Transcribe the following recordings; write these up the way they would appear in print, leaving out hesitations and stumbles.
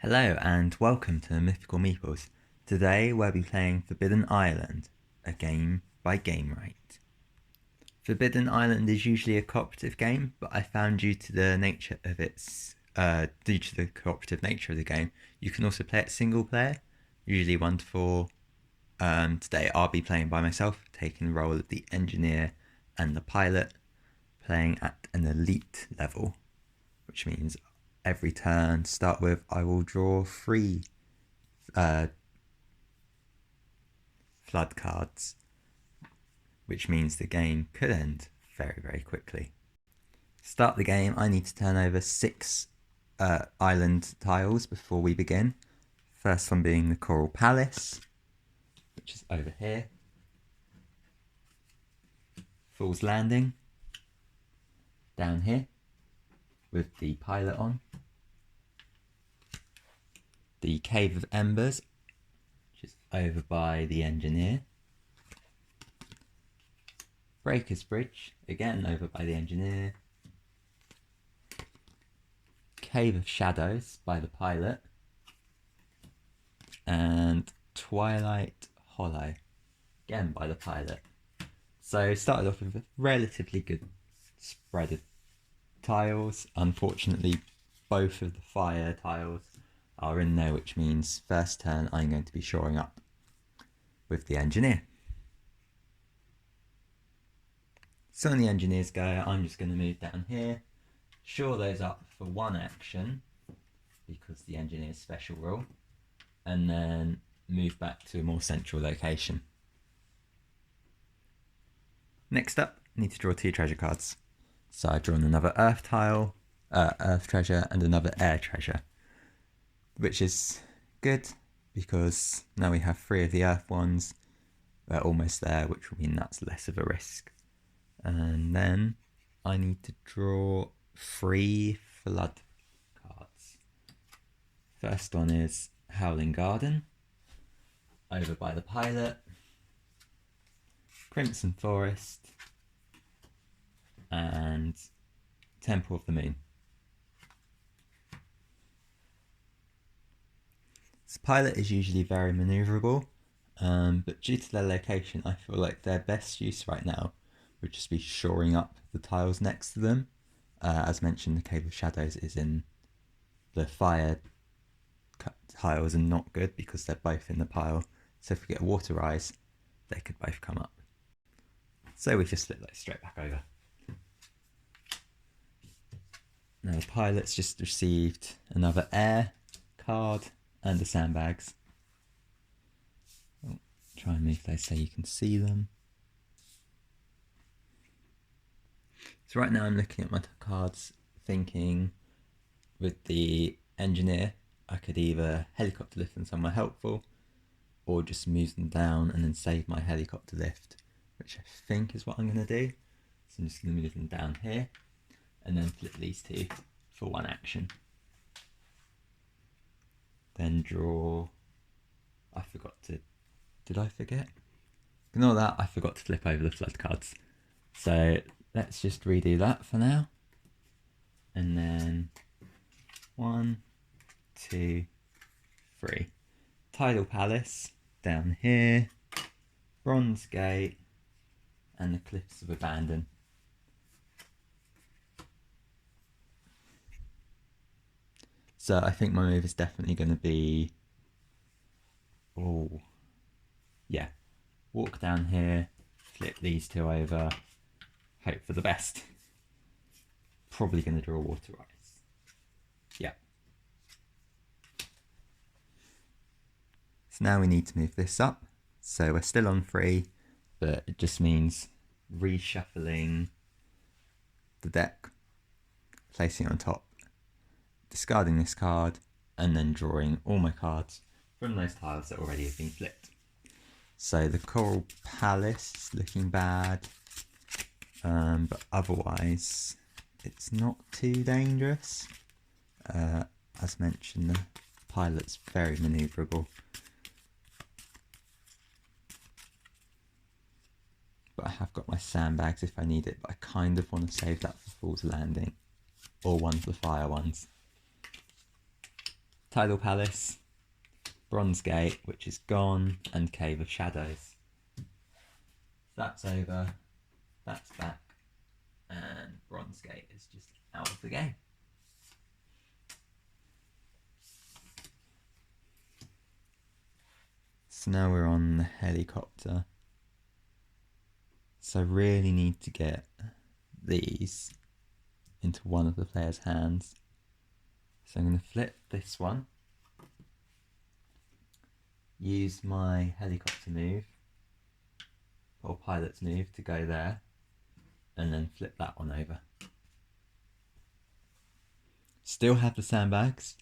Hello and welcome to Mythical Meeples. Today we'll be playing Forbidden Island, a game by GameWright. Forbidden Island is usually a cooperative game, but I found due to the cooperative nature of the game, you can also play it single player, usually 1 to 4. Today I'll be playing by myself, taking the role of the engineer and the pilot, playing at an elite level, which means every turn to start with I will draw 3 flood cards, which means the game could end very, very quickly. To start the game, I need to turn over 6 island tiles before we begin. First one being the Coral Palace, which is over here. Fool's Landing, down here, with the pilot on. The Cave of Embers, which is over by the engineer. Breaker's Bridge, again over by the engineer. Cave of Shadows by the pilot. And Twilight Hollow, again by the pilot. So started off with a relatively good spread of tiles. Unfortunately, both of the fire tiles are in there, which means first turn I'm going to be shoring up with the engineer. So on the engineer's go, I'm just going to move down here, shore those up for 1 action, because the engineer's special rule, and then move back to a more central location. Next up, I need to draw 2 treasure cards. So I've drawn another earth tile, earth treasure, and another air treasure, which is good because now we have 3 of the earth ones. We're almost there, which will mean that's less of a risk. And then I need to draw 3 flood cards. First one is Howling Garden, over by the pilot, Crimson Forest, and Temple of the Moon. This pilot is usually very manoeuvrable, but due to their location, I feel like their best use right now would just be shoring up the tiles next to them. As mentioned, the Cave of Shadows is in the fire tiles and not good because they're both in the pile. So if we get a water rise, they could both come up. So we just flip those straight back over. Now the pilot's just received another air card and the sandbags. I'll try and move those so you can see them. So right now I'm looking at my cards thinking with the engineer I could either helicopter lift them somewhere helpful or just move them down and then save my helicopter lift, which I think is what I'm going to do. So I'm just going to move them down here and then flip these 2 for 1 action. Then draw... Did I forget? Ignore that, I forgot to flip over the flood cards. So let's just redo that for now. And then 1, 2, 3. Tidal Palace down here, Bronze Gate, and the Cliffs of Abandon. So I think my move is definitely going to be, walk down here, flip these 2 over, hope for the best. Probably going to draw a water rise. Yeah. So now we need to move this up. So we're still on 3, but it just means reshuffling the deck, placing it on top, discarding this card, and then drawing all my cards from those tiles that already have been flipped. So the Coral Palace is looking bad, but otherwise it's not too dangerous. As mentioned, the pilot's very manoeuvrable. But I have got my sandbags if I need it, but I kind of want to save that for Fool's Landing or one of the fire ones. Tidal Palace, Bronze Gate, which is gone, and Cave of Shadows. That's over, that's back, and Bronze Gate is just out of the game. So now we're on the helicopter. So I really need to get these into one of the player's hands. So I'm going to flip this one, use my helicopter move, or pilot's move to go there, and then flip that one over. Still have the sandbags,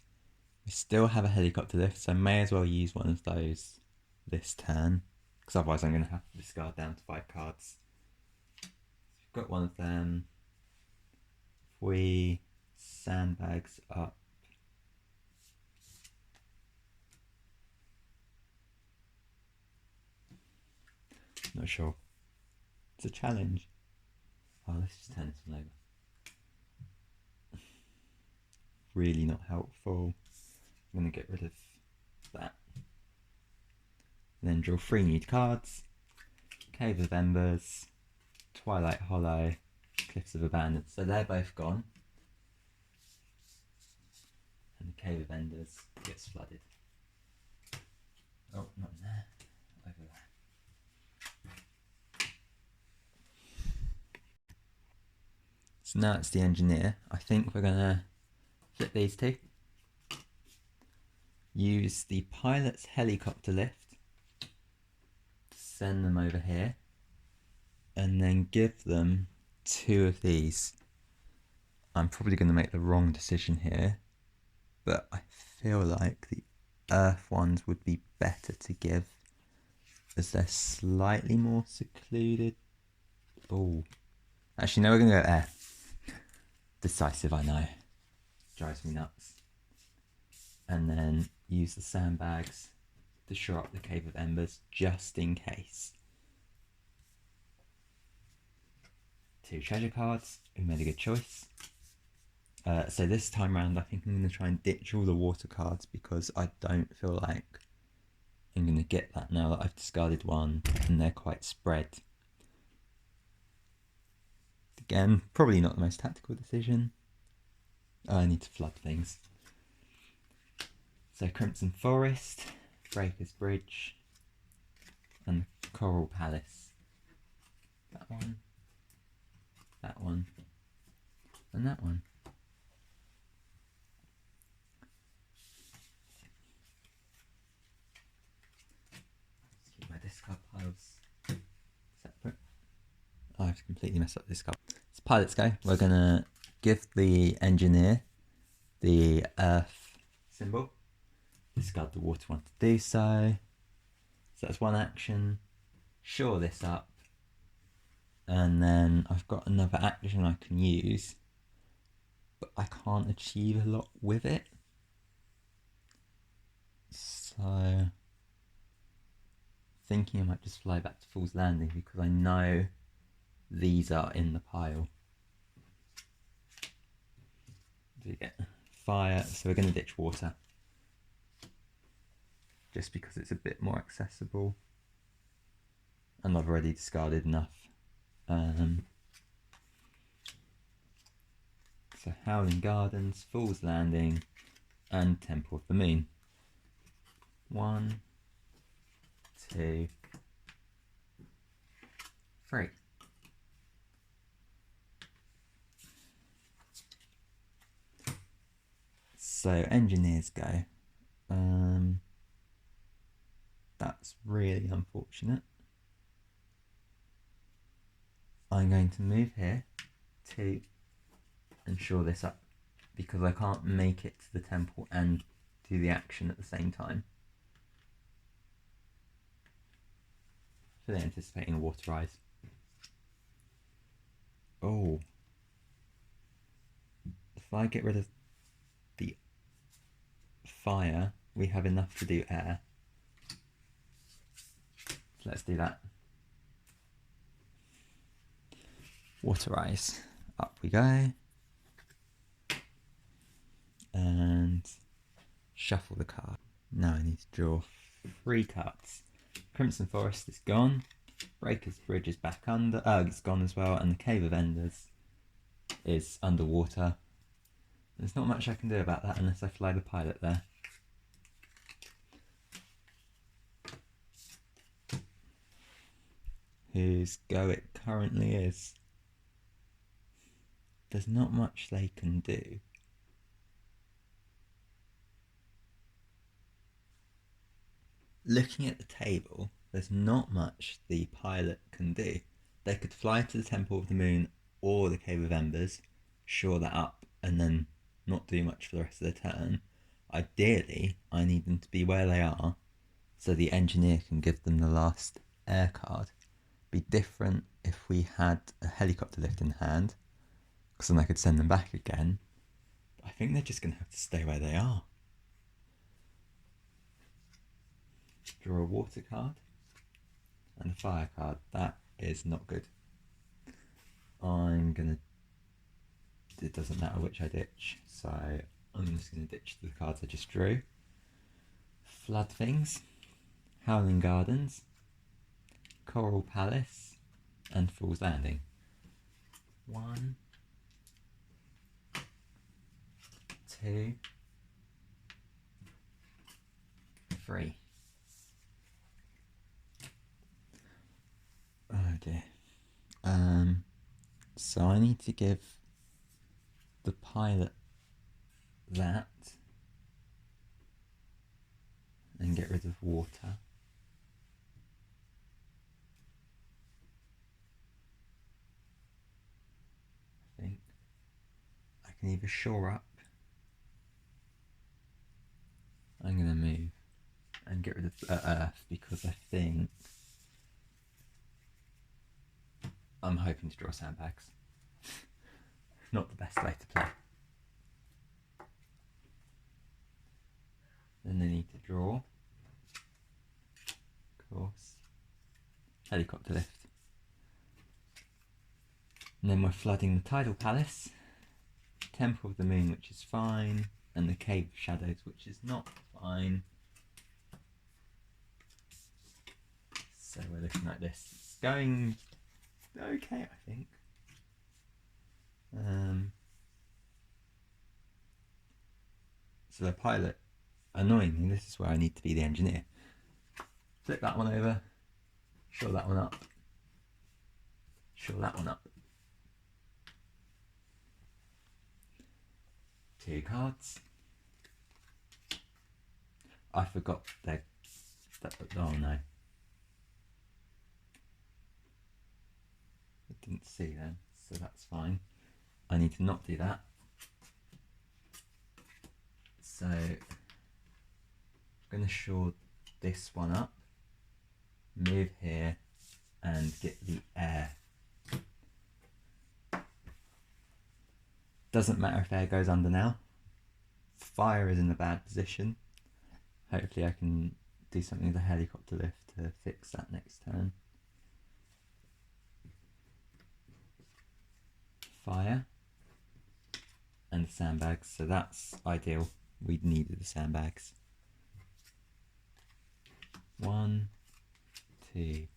we still have a helicopter lift, so I may as well use one of those this turn, because otherwise I'm going to have to discard down to 5 cards. So we've got one of them. If we sandbags up, not sure. It's a challenge. Oh, let's just turn this one over. Really not helpful. I'm going to get rid of that. And then draw 3 new cards. Cave of Embers, Twilight Hollow, Cliffs of Abandon. So they're both gone. And the Cave of Embers gets flooded. Oh, not in there. Over there. So now it's the engineer. I think we're going to flip these two. Use the pilot's helicopter lift to send them over here. And then give them 2 of these. I'm probably going to make the wrong decision here, but I feel like the earth ones would be better to give as they're slightly more secluded. Oh, actually no, we're going to go air. Decisive, I know. Drives me nuts. And then use the sandbags to shore up the Cave of Embers just in case. 2 treasure cards. We made a good choice. So this time around I think I'm going to try and ditch all the water cards because I don't feel like I'm going to get that now that I've discarded one and they're quite spread. Again, probably not the most tactical decision. I need to flood things. So Crimson Forest, Breaker's Bridge, and Coral Palace. That one, and that one. Let's keep my discard piles separate. Oh, I've completely messed up this card. So pilots go. We're gonna give the engineer the earth symbol. Discard the water one to do so. So that's one action. Shore this up. And then I've got another action I can use, but I can't achieve a lot with it. So thinking I might just fly back to Fool's Landing because I know these are in the pile. Do you get fire? So we're going to ditch water. Just because it's a bit more accessible. And I've already discarded enough. So Howling Gardens, Fool's Landing, and Temple of the Moon. 1, 2, 3. So engineers go. That's really unfortunate. I'm going to move here to ensure this up because I can't make it to the temple and do the action at the same time. So they're anticipating a water rise. Oh. If I get rid of the fire, we have enough to do air. So let's do that. Water rise. Up we go. And Shuffle the card. Now I need to draw 3 cards. Crimson Forest is gone. Breaker's Bridge is back under. It's gone as well. And the Cave of Enders is underwater. There's not much I can do about that unless I fly the pilot there. Whose go it currently is. There's not much they can do. Looking at the table, there's not much the pilot can do. They could fly to the Temple of the Moon or the Cave of Embers, shore that up, and then not do much for the rest of the turn. Ideally, I need them to be where they are, so the engineer can give them the last air card. Be different if we had a helicopter lift in hand, because then I could send them back again. But I think they're just going to have to stay where they are. Draw a water card and a fire card. That is not good. It doesn't matter which I ditch, so I'm just going to ditch the cards I just drew. Flood Things, Howling Gardens, Coral Palace, and Fool's Landing. 1, 2, 3. Oh dear. So I need to give the pilot that and get rid of water. I think I can either shore up. I'm going to move and get rid of Earth because I think I'm hoping to draw sandbags. Not the best way to play. Then they need to draw, of course, helicopter lift. And then we're flooding the Tidal Palace, Temple of the Moon, which is fine, and the Cave of Shadows, which is not fine. So we're looking like this. It's going okay, I think. So the pilot, annoyingly, this is where I need to be the engineer. Flip that one over, shore that one up, shore that one up. 2 cards. I forgot oh no. I didn't see them, so that's fine. I need to not do that. So I'm going to shore this one up, move here, and get the air. Doesn't matter if air goes under now. Fire is in a bad position. Hopefully I can do something with a helicopter lift to fix that next turn. Fire and the sandbags, so that's ideal. We needed the sandbags. 1, 2,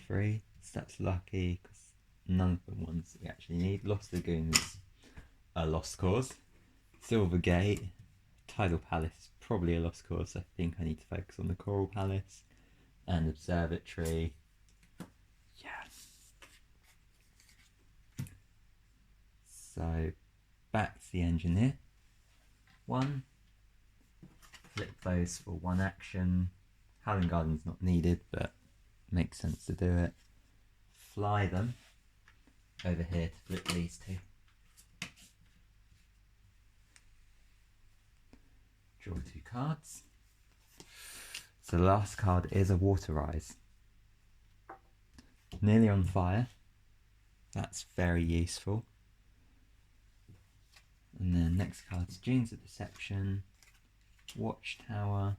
3. So that's lucky because none of the ones that we actually need. Lost Lagoon is a lost cause. Silver Gate, Tidal Palace is probably a lost cause. I think I need to focus on the Coral Palace and Observatory. Yeah. So back to the engineer. 1. Flip those for 1 action. Howling Garden's not needed, but makes sense to do it. Fly them over here to flip these 2. Draw 2 cards. So the last card is a Water Rise. Nearly on fire. That's very useful. And then next card's Dunes of Deception, Watchtower,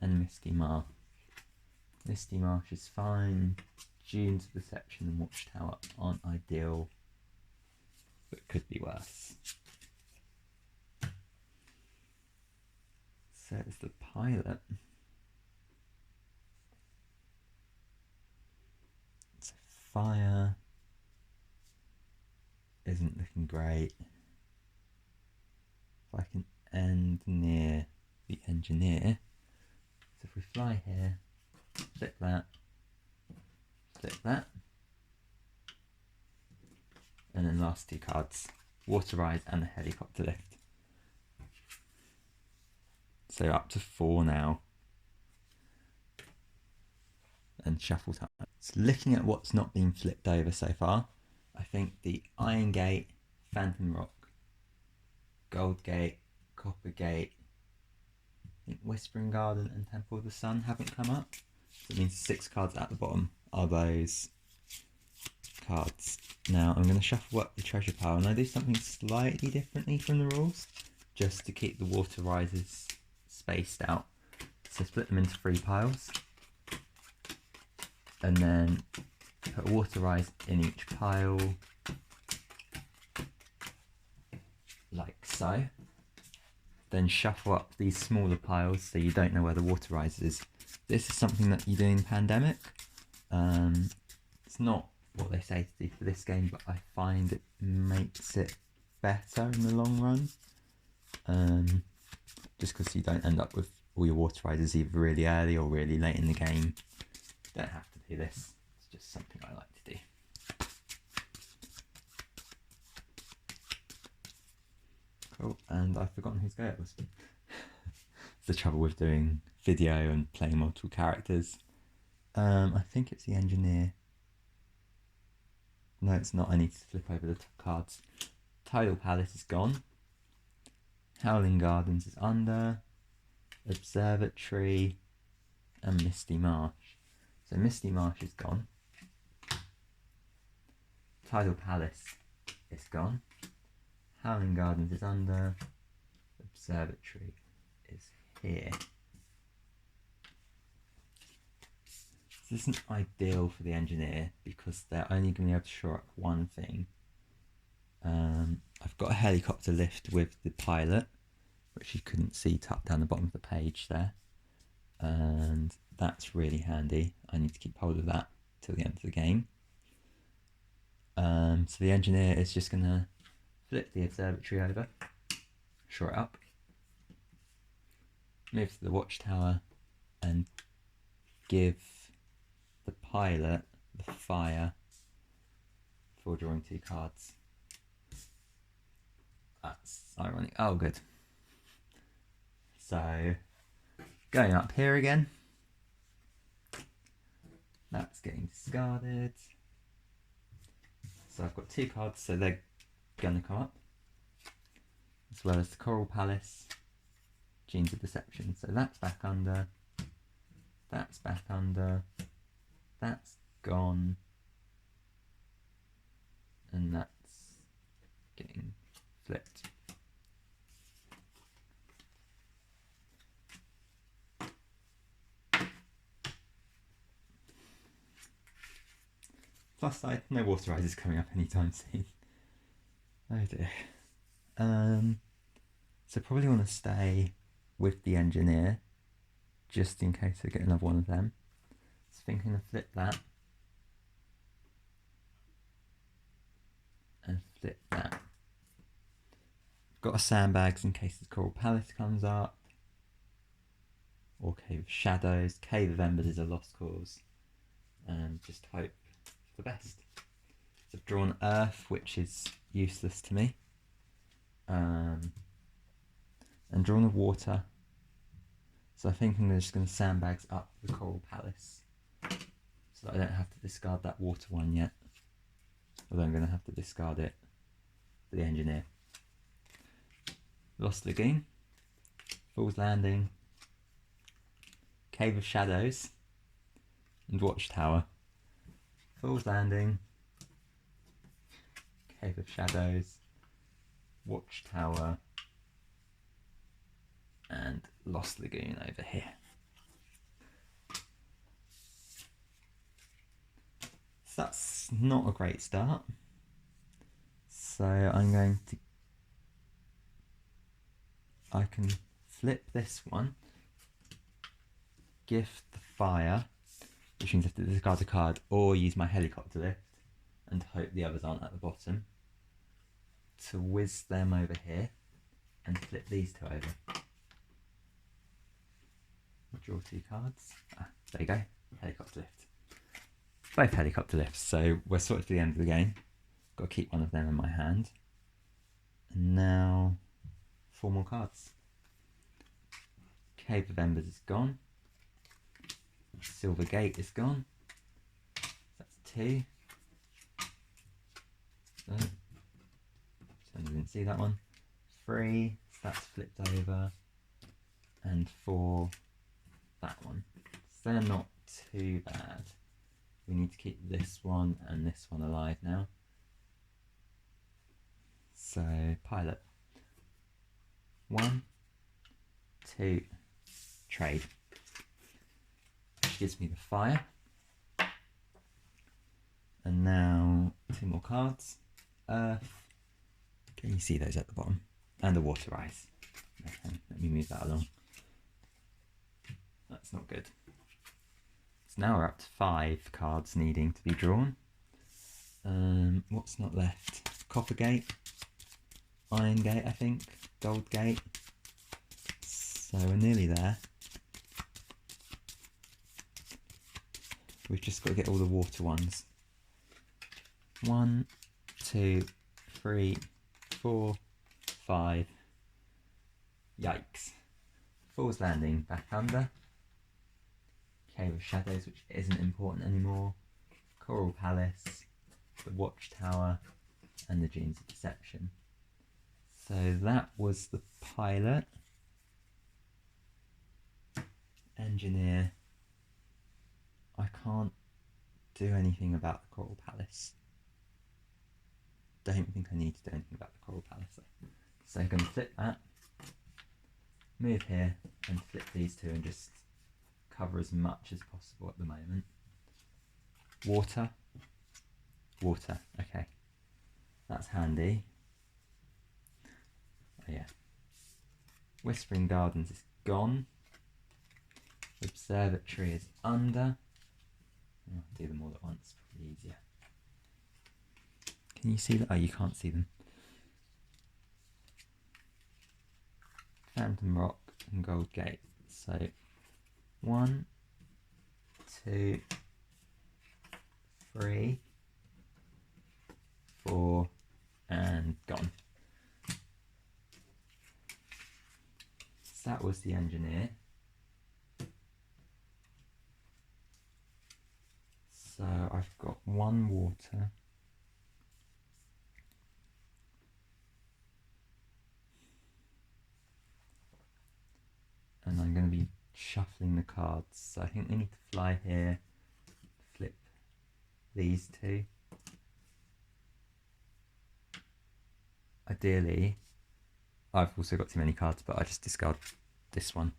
and Misty Marsh. Misty Marsh is fine. Dunes of Deception and Watchtower aren't ideal, but could be worse. So it's the pilot. So fire isn't looking great. If I can end near the engineer. So if we fly here, flip that, and then last two cards, water rise and the helicopter lift. So up to 4 now. And shuffle time. So looking at what's not been flipped over so far, I think the Iron Gate, Phantom Rock, Gold Gate, Copper Gate, I think Whispering Garden and Temple of the Sun haven't come up. So it means 6 cards at the bottom are those cards. Now I'm going to shuffle up the treasure pile, and I do something slightly differently from the rules, just to keep the water rises spaced out. So split them into 3 piles, and then put a water rise in each pile, like so. Then shuffle up these smaller piles so you don't know where the water rise is. This is something that you do in Pandemic. It's not what they say to do for this game, but I find it makes it better in the long run. Just because you don't end up with all your water rises either really early or really late in the game. You don't have to do this. It's just something I like to do. Cool, and I've forgotten whose go it was. It's the trouble with doing video and playing multiple characters. I think it's the engineer. No, it's not. I need to flip over the top cards. Tidal Palace is gone. Howling Gardens is under. Observatory and Misty Marsh. So Misty Marsh is gone. Tidal Palace is gone. Howling Gardens is under. Observatory is here. This isn't ideal for the engineer because they're only going to be able to shore up one thing. I've got a helicopter lift with the pilot, which you couldn't see tucked down the bottom of the page there. And that's really handy. I need to keep hold of that till the end of the game. So the engineer is just going to flip the observatory over, shore it up, move to the watchtower, and give the pilot the fire for drawing 2 cards. That's ironic. Oh, good. So, going up here again. That's getting discarded. So I've got 2 cards, so they're going to come up. As well as the Coral Palace, Genes of Deception. So that's back under. That's back under. That's gone. And that's getting flipped. Plus side, no water rises coming up anytime soon. Oh dear. So probably want to stay with the engineer, just in case I get another one of them. So thinking of flip that. And flip that. Got a sandbags in case the Coral Palace comes up. Or Cave of Shadows. Cave of Embers is a lost cause. And just hope for the best. So I've drawn Earth, which is useless to me. And drawn the water. So I think I'm just going to sandbags up the Coral Palace. So that I don't have to discard that water one yet. Although I'm going to have to discard it for the engineer. Lost Lagoon. Fool's Landing. Cave of Shadows. And Watchtower. Fool's Landing. Cave of Shadows. Watchtower. And Lost Lagoon over here. So that's not a great start. So I can flip this one. gift the fire, which means I have to discard a card, or use my helicopter lift and hope the others aren't at the bottom, to whiz them over here and flip these two over. Draw 2 cards. There you go. Helicopter lift. Both helicopter lifts, so we're sorted to the end of the game. Got to keep one of them in my hand. And now 4 more cards. Cave of Embers is gone. Silver Gate is gone. That's 2. So I didn't see that one. 3. So that's flipped over. And 4. That one. So they're not too bad. We need to keep this one and this one alive now. So pilot. 1, 2, trade. Which gives me the fire. And now 2 more cards. Earth. Can you see those at the bottom? And the water ice. Okay, let me move that along. That's not good. So now we're up to 5 cards needing to be drawn. What's not left? Copper Gate, Iron Gate, I think, Gold Gate. So we're nearly there. We've just got to get all the water ones. 1, 2, 3, 4, 5. Yikes. Fool's Landing back under. Cave of Shadows, which isn't important anymore. Coral Palace, the Watchtower, and the Genes of Deception. So that was the pilot. Engineer. I can't do anything about the Coral Palace. Don't think I need to do anything about the Coral Palace. So I'm going to flip that, move here, and flip these two and just cover as much as possible at the moment. Water. Water, okay. That's handy. Oh yeah. Whispering Gardens is gone. Observatory is under. I'll do them all at once, probably easier. Can you see that? Oh, you can't see them. Phantom Rock and Gold Gate. So 1, 2, 3, 4, and gone. So that was the engineer. So I've got 1 water. And I'm going to be shuffling the cards. So I think we need to fly here, flip these 2. Ideally, I've also got too many cards, but I just discard this one.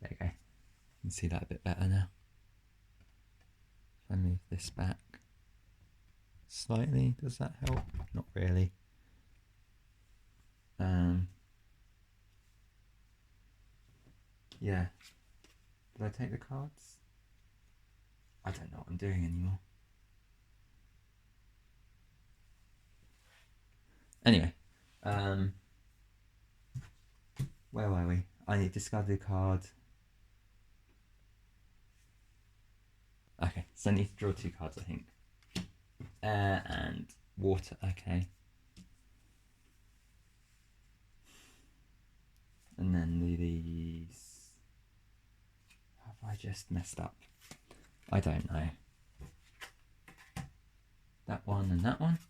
There you go. You can see that a bit better now. If I move this back slightly, does that help? Not really. Yeah. Did I take the cards? I don't know what I'm doing anymore. Anyway, where were we? I need to discard the card. Okay, so I need to draw 2 cards, I think. Air and water, okay. And then do these. Have I just messed up? I don't know. That one and that one.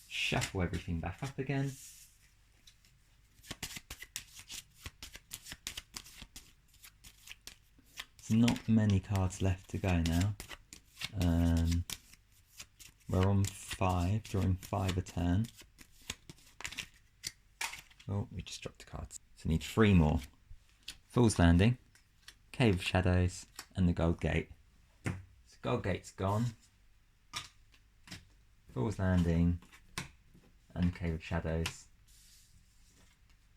Shuffle everything back up again. There's not many cards left to go now. We're on 5, drawing 5 a turn. Oh, we just dropped the cards. So we need 3 more. Fool's Landing, Cave of Shadows, and the Gold Gate. So Gold Gate's gone. Fool's Landing, and Cave of Shadows.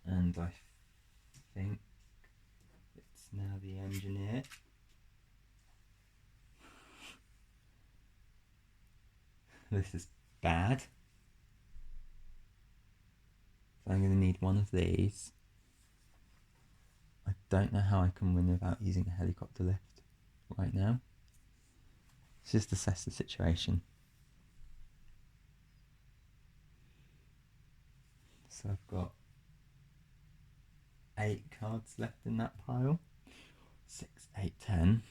And I think Now the engineer. This is bad. So I'm going to need one of these. I don't know how I can win without using a helicopter lift right now. Let's just assess the situation. So I've got 8 cards left in that pile. 6, 8, 10.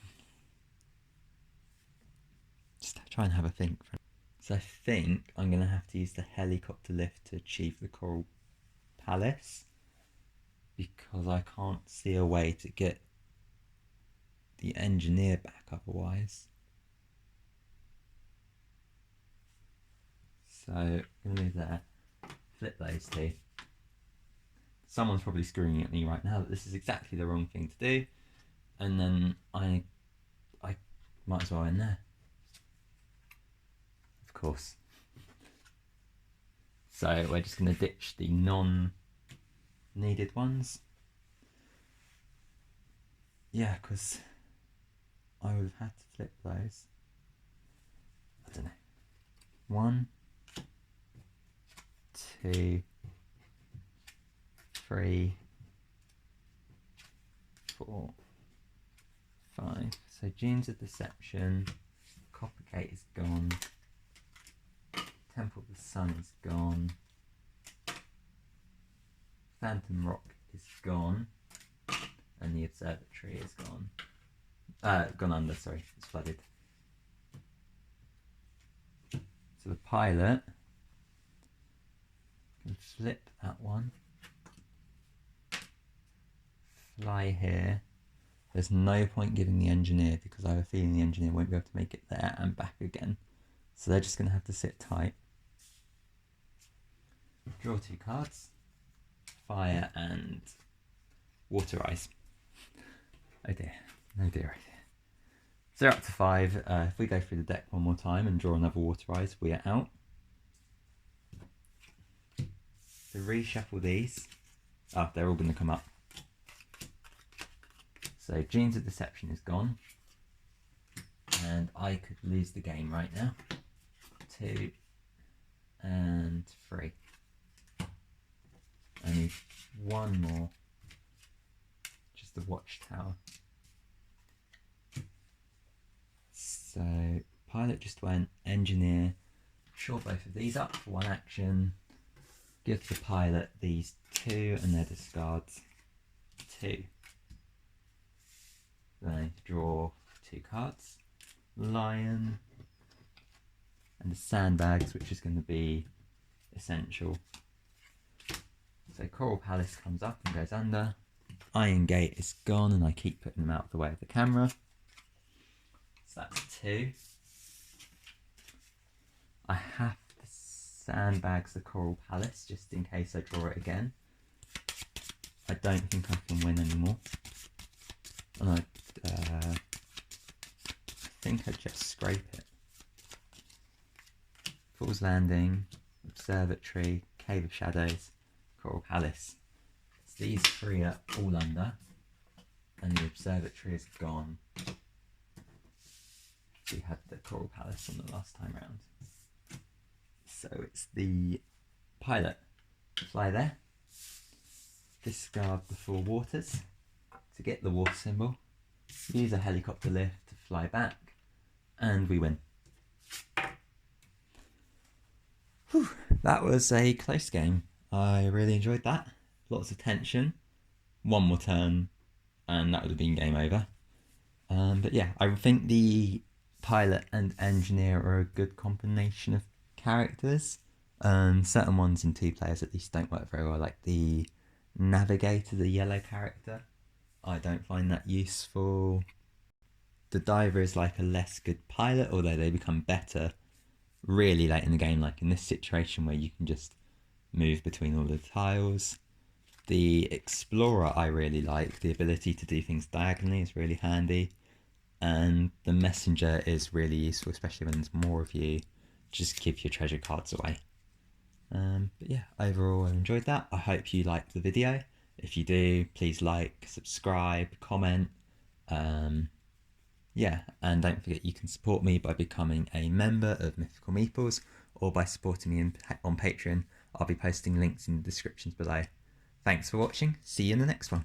Just try and have a think. So I think I'm going to have to use the helicopter lift to achieve the Coral Palace, because I can't see a way to get the engineer back otherwise. So I'm going to move there, flip those two. Someone's probably screaming at me right now that this is exactly the wrong thing to do, and then I might as well end there. Of course. So we're just going to ditch the non-needed ones. Yeah, because I would have had to flip those. I don't know. 1, 2, 3, 4, 5. So Genes of Deception, Coppergate is gone, Temple of the Sun is gone, Phantom Rock is gone, and the Observatory is gone. Gone under, sorry, it's flooded. So the pilot, can flip that one, fly here. There's no point giving the engineer, because I have a feeling the engineer won't be able to make it there and back again. So they're just going to have to sit tight. Draw 2 cards. Fire and Water Eyes. Oh dear. Oh dear, oh dear. So they're up to 5. If we go through the deck one more time and draw another Water Eyes, we are out. So reshuffle these. Oh, they're all going to come up. So Genes of Deception is gone. And I could lose the game right now. 2 and 3. I need one more. Just the Watchtower. So pilot just went, engineer, shore both of these up for 1 action. Give the pilot these 2 and their discards 2. Then I need to draw 2 cards. Lion and the sandbags, which is going to be essential. So Coral Palace comes up and goes under. Iron Gate is gone, and I keep putting them out of the way of the camera. So that's 2. I have to sandbags the Coral Palace just in case I draw it again. I don't think I can win anymore. And I think I just scrape it. Fool's Landing, Observatory, Cave of Shadows, Coral Palace. So these 3 are all under, and the Observatory is gone. We had the Coral Palace on the last time round. So it's the pilot. Fly there. Discard the 4 waters to get the water symbol. Use a helicopter lift to fly back, and we win. Whew, that was a close game. I really enjoyed that. Lots of tension. 1 more turn, and that would have been game over. But yeah, I think the pilot and engineer are a good combination of characters. Certain ones in 2 players at least don't work very well, like the navigator, the yellow character. I don't find that useful. The diver is like a less good pilot, although they become better really late in the game, like in this situation where you can just move between all the tiles. The explorer I really like. The ability to do things diagonally is really handy. And the messenger is really useful, especially when there's more of you. Just give your treasure cards away. But yeah, overall I enjoyed that. I hope you liked the video. If you do, please like, subscribe, comment. Yeah, and don't forget you can support me by becoming a member of Mythical Meeples or by supporting me on Patreon. I'll be posting links in the descriptions below. Thanks for watching. See you in the next one.